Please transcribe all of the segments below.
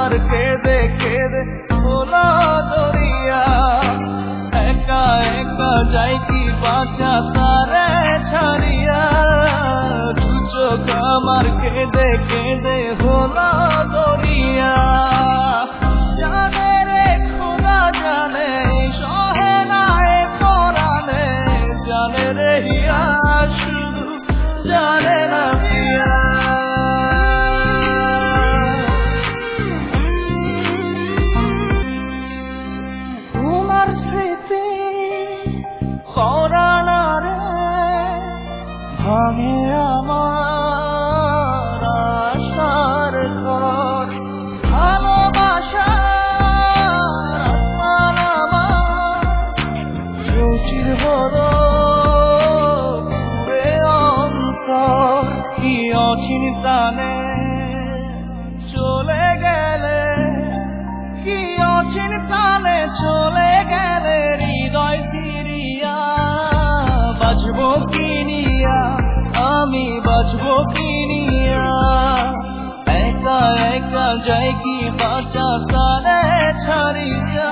আমার কেঁদে কেঁদে হলো দরিয়া। একা একা যাই কি বাঁচা তারে ছাড়িয়া, দু চোখ আমার কেঁদে কেঁদে হলো দরিয়া। জানে রে খোদা জানে, সহে না এ পরাণে, জানে রে হিয়া শুধু জানে না হিয়া। তোমার স্মৃতি পরাণে ভাঙে আমার আশার ঘর। ভালোবাসার আসমান আমার চৌচির বড় পুরে অন্তর। কি অচিন প্রাণে চলে গেলে, কি অচিন প্রাণে চলে গেলে হৃদয় ফিরিয়া। বাঁচবো কি নিয়া, আমি বাঁচবো কি নিয়া। একা একা যাই কি বাঁচা তারে ছাড়িয়া,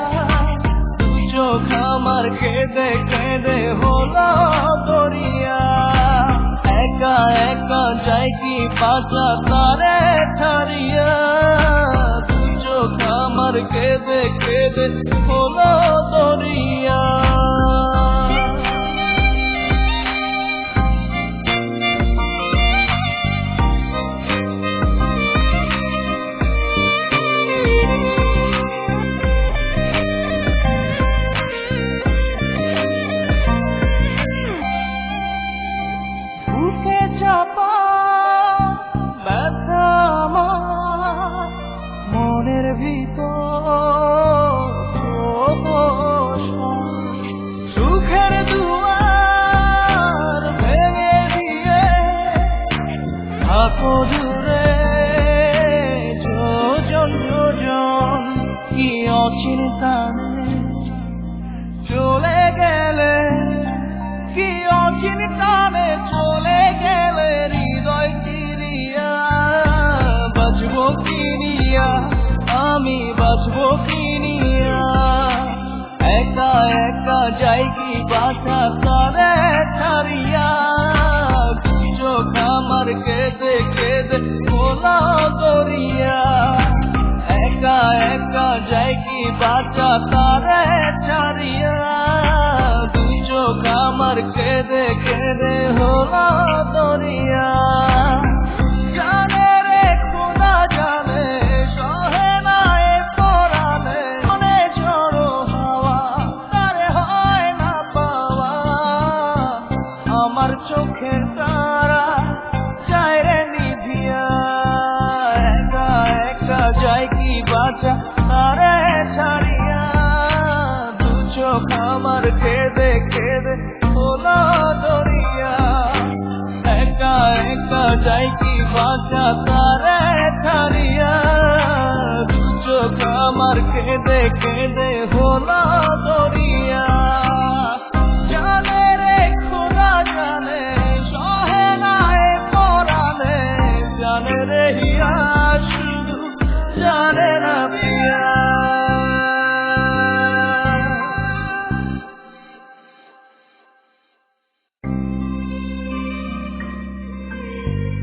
দু চোখ আমার কেঁদে কেঁদে হলো দরিয়া। একা একা যাই কি বাঁচা তারে ছাড়িয়া, দু চোখ আমার কেঁদে কেঁদে হলো দরিয়া। বুকে চাপা ব্যথা আমার মনের ভিতর, সুখের দুয়ার ভেঙে দিয়ে থাকো দূরে যোজন যোজন। কি অচিন টানে চলে গেলে, কি অচিন টানে চলে গেলে হৃদয় ফিরিয়া। বাঁচবো কি নিয়া, আমি বাঁচবো কি নিয়া। একা একা যাই কি বাঁচা তারে ছাড়িয়া, দু চোখ আমার কেঁদে কেঁদে হলো দরিয়া। একা একা যাই কি বাঁচা তারে ছাড়িয়া, দু চোখ আমার কেঁদে কেঁদে হলো দরিয়া। জানে রে খোদা জানে, সহে না এ পরাণে, মনে ঝড়ো হাওয়া তারে হয় না পাওয়া। আমার চোখের তারা যায় রে নিভিয়া। একা একা যাই কি বাঁচা তারে ছাড়িয়া, দু চোখ আমার কেঁদে কেঁদে হলো দরিয়া। একা একা যাই কি বাঁচা তারে ছাড়িয়া, দু চোখ আমার কেঁদে কেঁদে হলো দরিয়া।